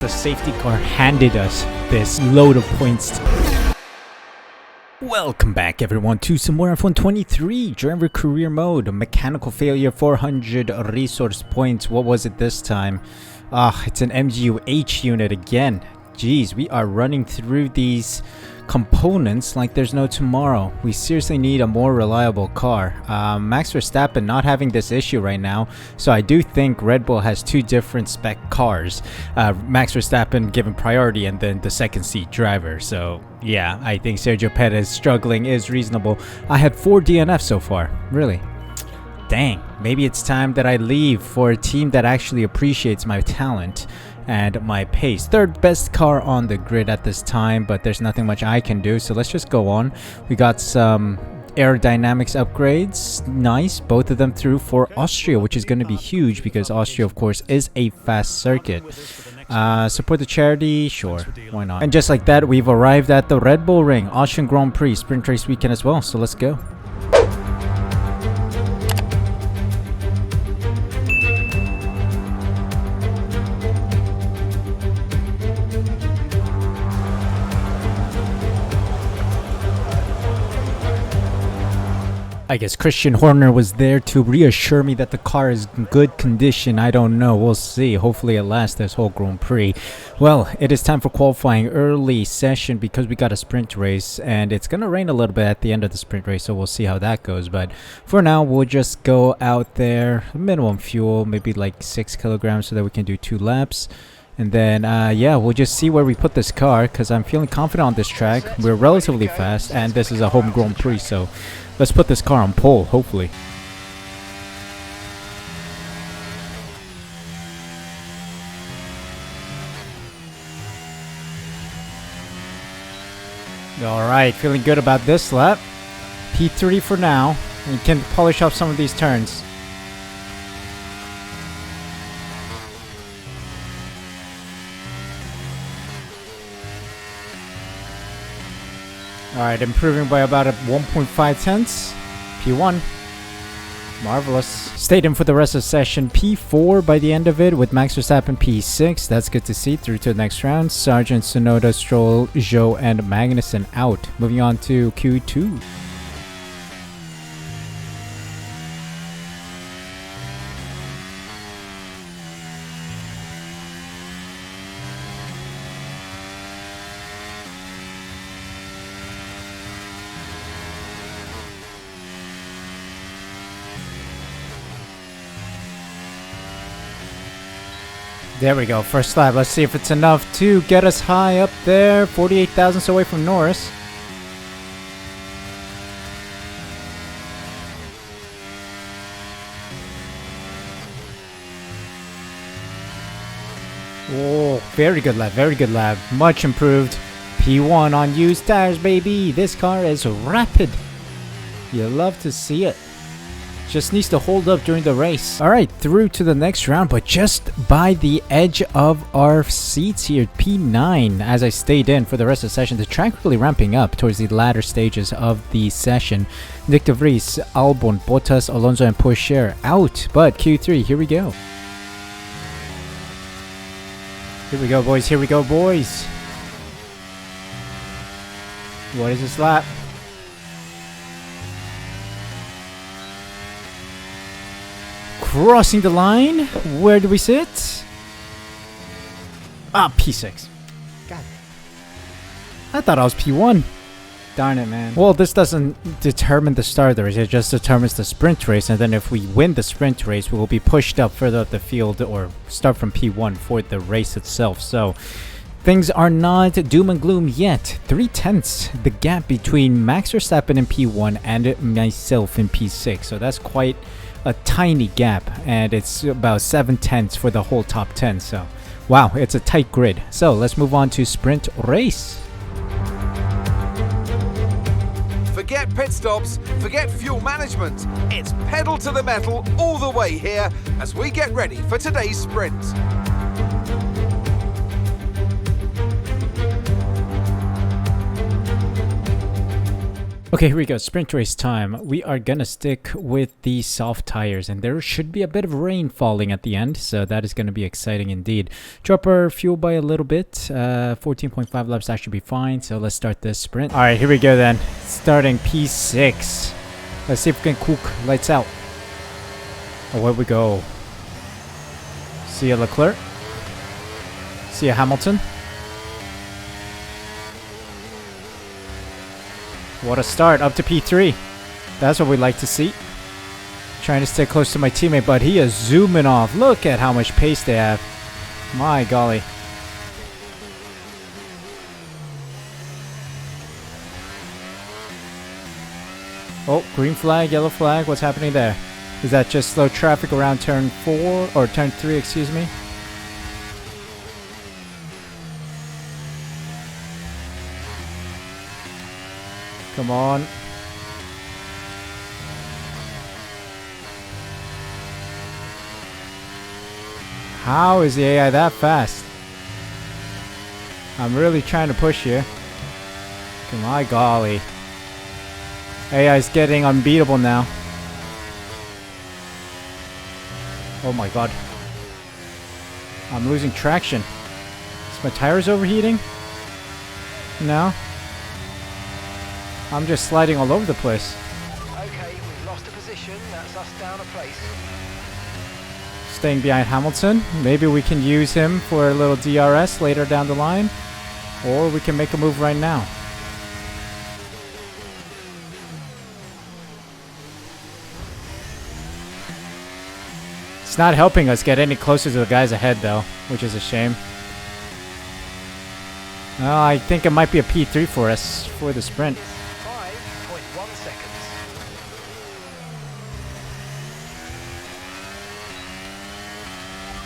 The safety car handed us this load of points. Welcome back everyone to some more F1 23 driver career mode. Mechanical failure, 400 resource points. What was it this time? It's an MGU-H unit again. Jeez, we are running through these components like there's no tomorrow. We seriously need a more reliable car. Max Verstappen not having this issue right now, so I do think Red Bull has two different spec cars. Max Verstappen given priority and then the second seat driver. So yeah, I think Sergio Perez struggling is reasonable. I had 4 DNFs so far. Really? Dang, maybe it's time that I leave for a team that actually appreciates my talent and my pace. Third best car on the grid at this time, but there's nothing much I can do, so let's just go on. We got some aerodynamics upgrades. Nice, both of them through for Austria, which is going to be huge because Austria of course is a fast circuit. Support the charity, sure, why not. And just like that, we've arrived at the Red Bull Ring, Austrian Grand Prix sprint race weekend as well, so let's go. I guess Christian Horner was there to reassure me that the car is in good condition. I don't know. We'll see. Hopefully it lasts this whole Grand Prix. Well, it is time for qualifying early session because we got a sprint race and it's going to rain a little bit at the end of the sprint race, so we'll see how that goes. But for now, we'll just go out there. Minimum fuel, maybe like 6 kilograms so that we can do 2 laps. And then, yeah, we'll just see where we put this car because I'm feeling confident on this track. We're relatively fast and this is a home Grand Prix, so let's put this car on pole, hopefully. Alright, feeling good about this lap. P3 for now. We can polish off some of these turns. Alright, improving by about 1.5 tenths. P1. Marvelous. Stayed in for the rest of the session. P4 by the end of it with Max Verstappen P6. That's good to see. Through to the next round. Sargent, Tsunoda, Stroll, Zhou, and Magnussen out. Moving on to Q2. There we go, first lap. Let's see if it's enough to get us high up there. 48 thousandths away from Norris. Oh, very good lap, very good lap. Much improved. P1 on used tires, baby. This car is rapid. You love to see it. Just needs to hold up during the race. Alright, through to the next round, but just by the edge of our seats here. P9 as I stayed in for the rest of the session. The track really ramping up towards the latter stages of the session. Nick de Vries, Albon, Bottas, Alonso, and Pourchaire out. But Q3, here we go. Here we go, boys. Here we go, boys. What is this lap? Crossing the line. Where do we sit? P6. God. I thought I was P1. Darn it, man. Well, this doesn't determine the start of the race. It just determines the sprint race. And then if we win the sprint race, we will be pushed up further up the field or start from P1 for the race itself. So things are not doom and gloom yet. 3 tenths the gap between Max Verstappen in P1 and myself in P6. So that's quite a tiny gap, and it's about 7 tenths for the whole top 10. So wow, it's a tight grid. So let's move on to sprint race. Forget pit stops, forget fuel management. It's pedal to the metal all the way here as we get ready for today's sprint. Okay, here we go. Sprint race time. We are gonna stick with the soft tires, and there should be a bit of rain falling at the end, so that is gonna be exciting indeed. Drop our fuel by a little bit. 14.5 laps, that should be fine. So let's start this sprint. All right, here we go then. Starting P6. Let's see if we can cook. Lights out. Away we go. See ya, Leclerc. See ya, Hamilton. What a start, up to P3. That's what we like to see. Trying to stay close to my teammate, but he is zooming off. Look at how much pace they have. My golly. Oh, green flag, yellow flag. What's happening there? Is that just slow traffic around turn 4 or turn 3, excuse me? Come on. How is the AI that fast? I'm really trying to push here. My golly. AI is getting unbeatable now. Oh my god. I'm losing traction. Is my tires overheating? No. I'm just sliding all over the place. Okay, we've lost a position. That's us down a place. Staying behind Hamilton. Maybe we can use him for a little DRS later down the line. Or we can make a move right now. It's not helping us get any closer to the guys ahead though, which is a shame. Well, I think it might be a P3 for us for the sprint. 5.1 seconds.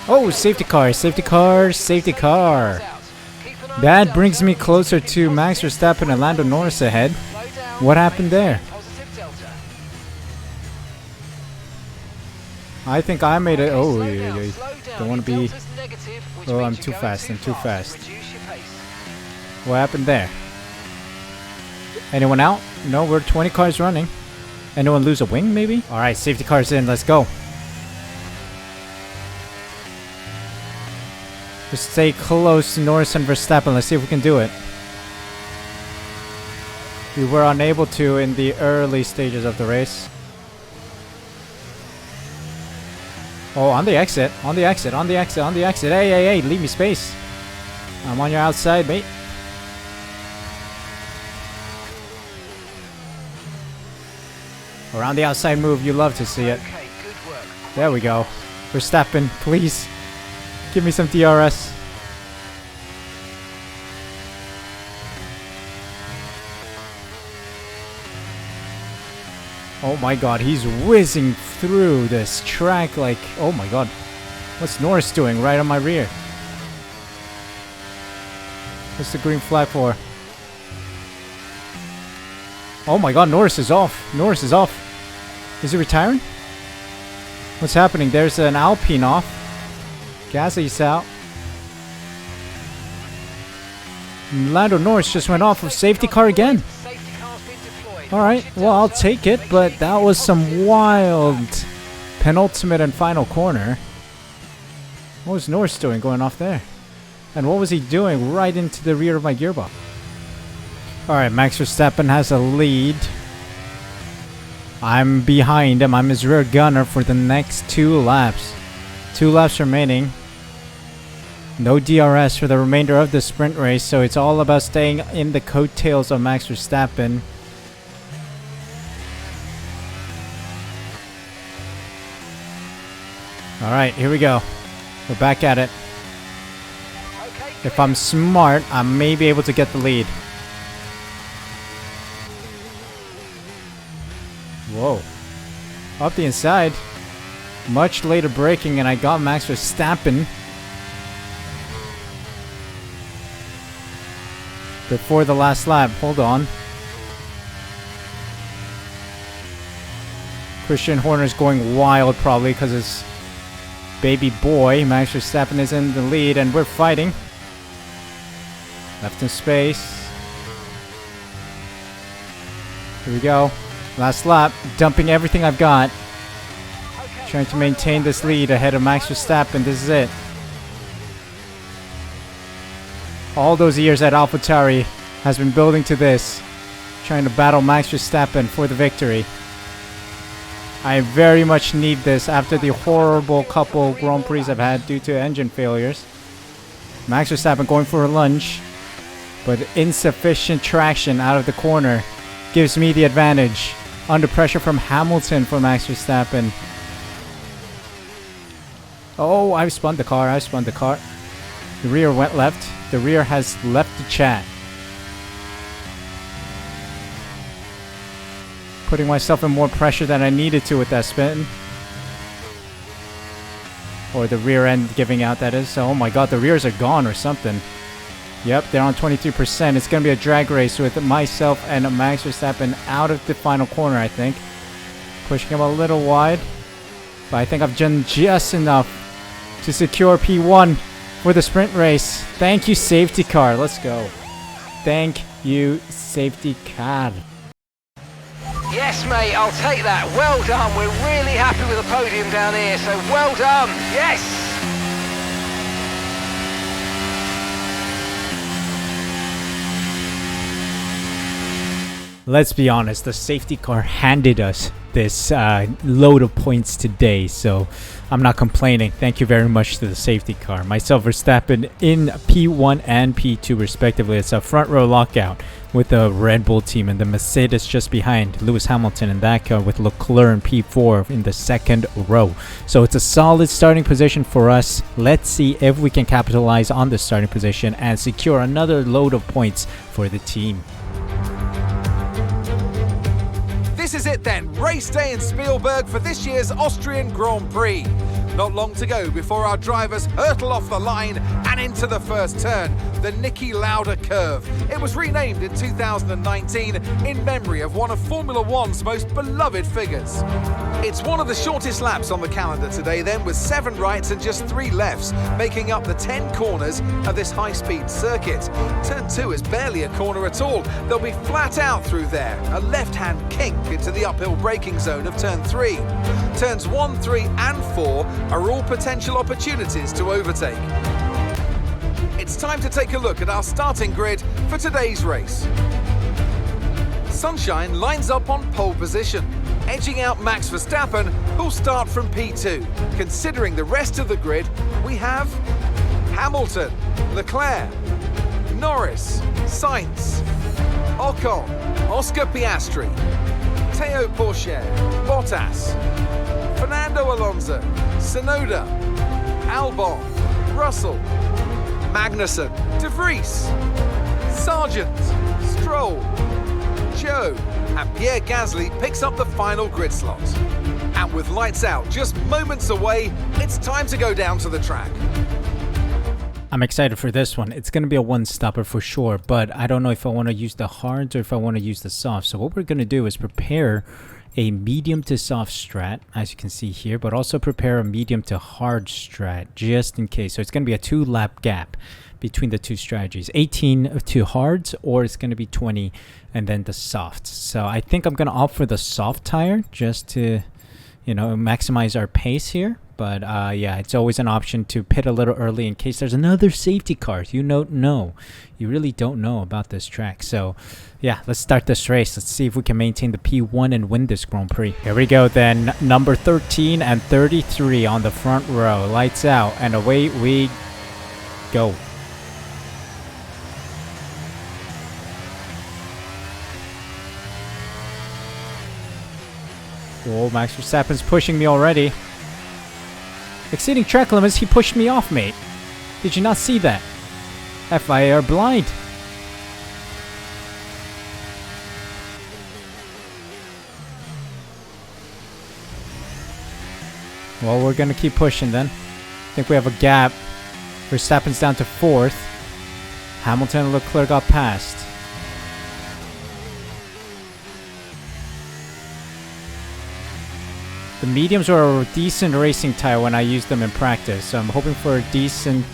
Oh, safety car, safety car, safety car. That brings me closer to Max Verstappen and Lando Norris ahead. What happened there? I think I made it. Oh, don't want to be. Oh, I'm too fast. I'm too fast. What happened there? Anyone out? No, we're 20 cars running. Anyone lose a wing, maybe? Alright, safety car's in. Let's go. Just stay close to Norris and Verstappen. Let's see if we can do it. We were unable to in the early stages of the race. Oh, on the exit. On the exit. On the exit. On the exit. Hey, hey, hey. Leave me space. I'm on your outside, mate. Around the outside move, you love to see it. Okay, good work. There we go. Verstappen, please. Give me some DRS. Oh my god, he's whizzing through this track like... Oh my god. What's Norris doing right on my rear? What's the green flag for? Oh my god, Norris is off. Norris is off. Is he retiring? What's happening? There's an Alpine off. Gasly's out. Lando Norris just went off of safety car again. Alright, well, I'll take it, but that was some wild penultimate and final corner. What was Norris doing going off there? And what was he doing right into the rear of my gearbox? Alright, Max Verstappen has a lead. I'm behind him. I'm his rear gunner for the next 2 laps. 2 laps remaining. No DRS for the remainder of the sprint race, so it's all about staying in the coattails of Max Verstappen. Alright, here we go. We're back at it. If I'm smart, I may be able to get the lead. Whoa. Up the inside. Much later braking, and I got Max Verstappen before the last lap. Hold on. Christian Horner's going wild probably because his baby boy, Max Verstappen, is in the lead, and we're fighting. Left in space. Here we go. Last lap. Dumping everything I've got. Okay, Trying to maintain this lead ahead of Max Verstappen. This is it. All those years at AlphaTauri has been building to this. Trying to battle Max Verstappen for the victory. I very much need this after the horrible couple Grand Prix I've had due to engine failures. Max Verstappen going for a lunge, but insufficient traction out of the corner gives me the advantage. Under pressure from Hamilton for Max Verstappen. Oh, I've spun the car. The rear went left. The rear has left the chat. Putting myself in more pressure than I needed to with that spin. Or the rear end giving out, that is. Oh my god, the rears are gone or something. Yep, they're on 23%. It's going to be a drag race with myself and Max Verstappen out of the final corner, I think. Pushing him a little wide. But I think I've done just enough to secure P1 for the sprint race. Thank you, safety car. Let's go. Thank you, safety car. Yes, mate, I'll take that. Well done. We're really happy with the podium down here, so well done. Yes! Let's be honest, the safety car handed us this load of points today, so I'm not complaining. Thank you very much to the safety car. Myself, Verstappen in P1 and P2 respectively. It's a front row lockout with the Red Bull team and the Mercedes just behind. Lewis Hamilton in that car with Leclerc in P4 in the second row. So it's a solid starting position for us. Let's see if we can capitalize on this starting position and secure another load of points for the team. This is it then, race day in Spielberg for this year's Austrian Grand Prix. Not long to go before our drivers hurtle off the line and into the first turn, the Niki Lauda curve. It was renamed in 2019 in memory of one of Formula One's most beloved figures. It's one of the shortest laps on the calendar today then, with 7 rights and just 3 lefts, making up the 10 corners of this high-speed circuit. Turn 2 is barely a corner at all. They'll be flat out through there, a left-hand kink into the uphill braking zone of turn 3. Turns 1, 3 and 4 are all potential opportunities to overtake. It's time to take a look at our starting grid for today's race. Sunshine lines up on pole position, edging out Max Verstappen, who'll start from P2. Considering the rest of the grid, we have Hamilton, Leclerc, Norris, Sainz, Ocon, Oscar Piastri, Teo Pourchaire, Bottas, Fernando Alonso, Tsunoda, Albon, Russell, Magnussen, De Vries, Sargent, Stroll, Joe, and Pierre Gasly picks up the final grid slot. And with lights out just moments away, it's time to go down to the track. I'm excited for this one. It's going to be a one-stopper for sure, but I don't know if I want to use the hards or if I want to use the softs. So what we're going to do is prepare a medium to soft strat, as you can see here, but also prepare a medium to hard strat just in case. So it's going to be a 2-lap gap between the two strategies, 18 to hards, or it's going to be 20 and then the softs. So I think I'm going to opt for the soft tire just to, you know, maximize our pace here. But yeah, it's always an option to pit a little early in case there's another safety car. You don't know. You really don't know about this track. So yeah, let's start this race. Let's see if we can maintain the P1 and win this Grand Prix. Here we go then. Number 13 and 33 on the front row. Lights out and away we go. Oh, Max Verstappen's pushing me already. Exceeding track limits, he pushed me off, mate. Did you not see that? FIA are blind. Well, we're gonna keep pushing then. I think we have a gap. Verstappen's down to 4th. Hamilton and Leclerc got past. The mediums are a decent racing tire when I use them in practice, so I'm hoping for a decent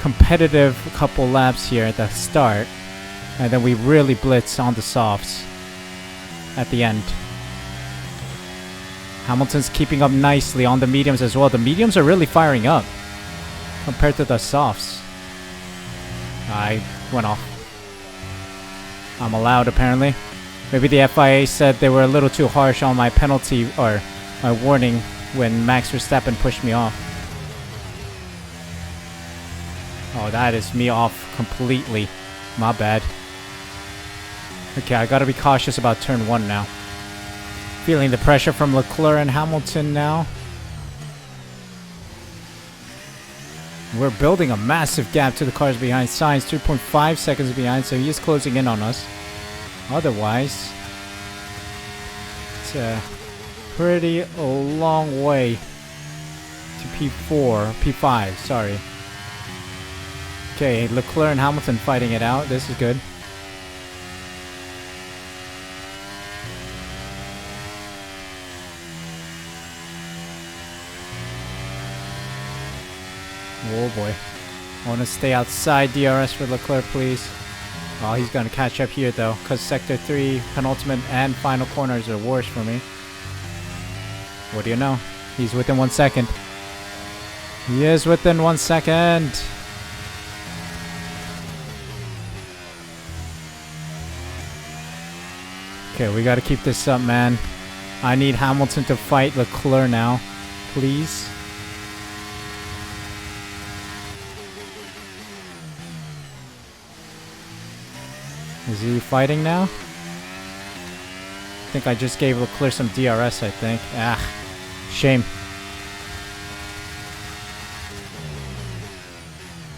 competitive couple laps here at the start, and then we really blitz on the softs. at the end. Hamilton's keeping up nicely on the mediums as well. The mediums are really firing up compared to the softs. I went off. I'm allowed, apparently. Maybe the FIA said they were a little too harsh on my penalty or my warning when Max Verstappen pushed me off. Oh, that is me off completely. My bad. Okay, I gotta be cautious about turn 1 now. Feeling the pressure from Leclerc and Hamilton now. We're building a massive gap to the cars behind. Sainz 3.5 seconds behind, so he is closing in on us. Otherwise, it's a pretty long way to P5, sorry. Okay, Leclerc and Hamilton fighting it out. This is good. Oh boy. I want to stay outside DRS for Leclerc, please. Oh, he's going to catch up here though, because Sector 3, penultimate and final corners are worse for me. What do you know? He's within 1 second. He is within 1 second. Okay, we got to keep this up, man. I need Hamilton to fight Leclerc now, please. Is he fighting now? I think I just gave Leclerc some DRS, I think. Ah, shame.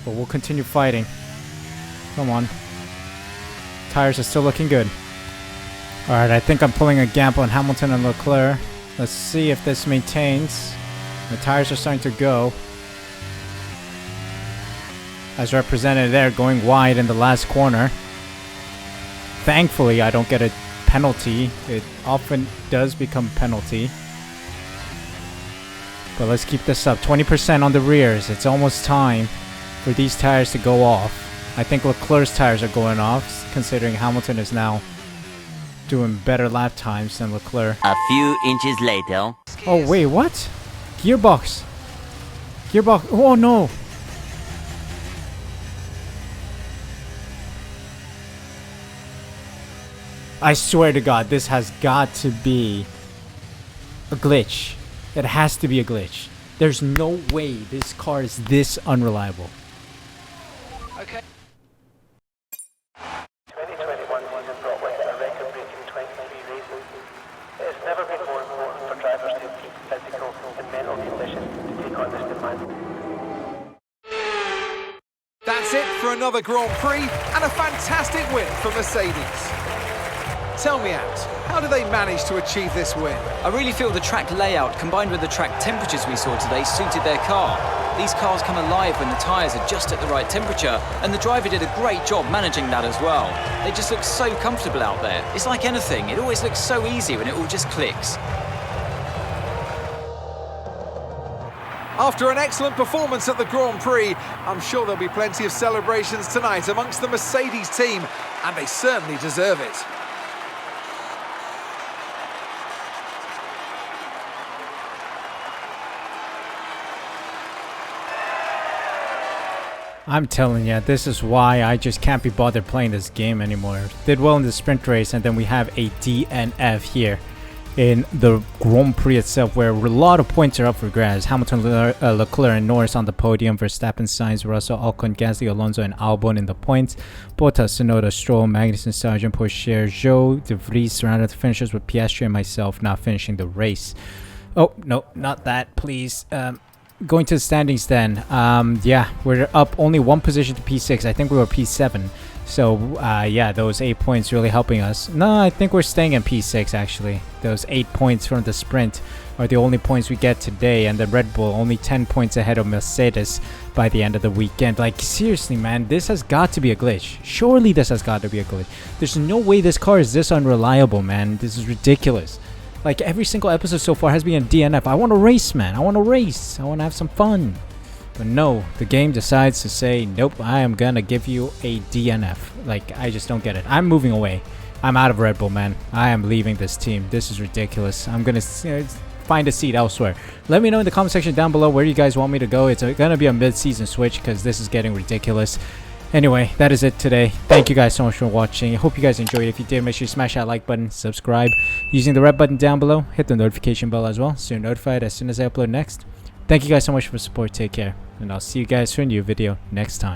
But we'll continue fighting. Come on. Tires are still looking good. Alright, I think I'm pulling a gamble on Hamilton and Leclerc. Let's see if this maintains. The tires are starting to go. As represented there, going wide in the last corner. Thankfully, I don't get a penalty. It often does become penalty. But let's keep this up. 20% on the rears. It's almost time for these tires to go off. I think Leclerc's tires are going off, considering Hamilton is now doing better lap times than Leclerc. A few inches later. Oh, wait, what? Gearbox. Gearbox. Oh, no. I swear to God, this has got to be a glitch. It has to be a glitch. There's no way this car is this unreliable. Okay. 2021 season brought with it a record-breaking 23 races. It has never been more important for drivers to keep physical and mental condition to take on this demand. That's it for another Grand Prix and a fantastic win for Mercedes. Tell me, Ant, how do they manage to achieve this win? I really feel the track layout combined with the track temperatures we saw today suited their car. These cars come alive when the tyres are just at the right temperature, and the driver did a great job managing that as well. They just look so comfortable out there. It's like anything, it always looks so easy when it all just clicks. After an excellent performance at the Grand Prix, I'm sure there'll be plenty of celebrations tonight amongst the Mercedes team, and they certainly deserve it. I'm telling you, this is why I just can't be bothered playing this game anymore. Did well in the sprint race, and then we have a DNF here in the Grand Prix itself, where a lot of points are up for grabs. Hamilton, Leclerc, and Norris on the podium. Verstappen, Sainz, Russell, Ocon, Gasly, Alonso, and Albon in the points. Bottas, Tsunoda, Stroll, Magnussen, Sargent, Pourchaire, Zhou, De Vries surrounded the finishers with Piastri and myself not finishing the race. Oh, no, not that, please. Going to the standings then. Yeah, we're up only one position to P6. I think we were P7. So, yeah, those 8 points really helping us. No, I think we're staying in P6, actually. Those 8 points from the sprint are the only points we get today. And the Red Bull only 10 points ahead of Mercedes by the end of the weekend. Like, seriously, man, this has got to be a glitch. Surely this has got to be a glitch. There's no way this car is this unreliable, man. This is ridiculous. Like, every single episode so far has been a DNF. I want to race, man. I want to race. I want to have some fun. But no, the game decides to say, nope, I am going to give you a DNF. Like, I just don't get it. I'm moving away. I'm out of Red Bull, man. I am leaving this team. This is ridiculous. I'm gonna find a seat elsewhere. Let me know in the comment section down below where you guys want me to go. It's gonna be a mid-season switch because this is getting ridiculous. Anyway, that is it today. Thank you guys so much for watching. I hope you guys enjoyed. If you did, make sure you smash that like button, subscribe using the red button down below. Hit the notification bell as well so you're notified as soon as I upload next. Thank you guys so much for the support. Take care, and I'll see you guys for a new video next time.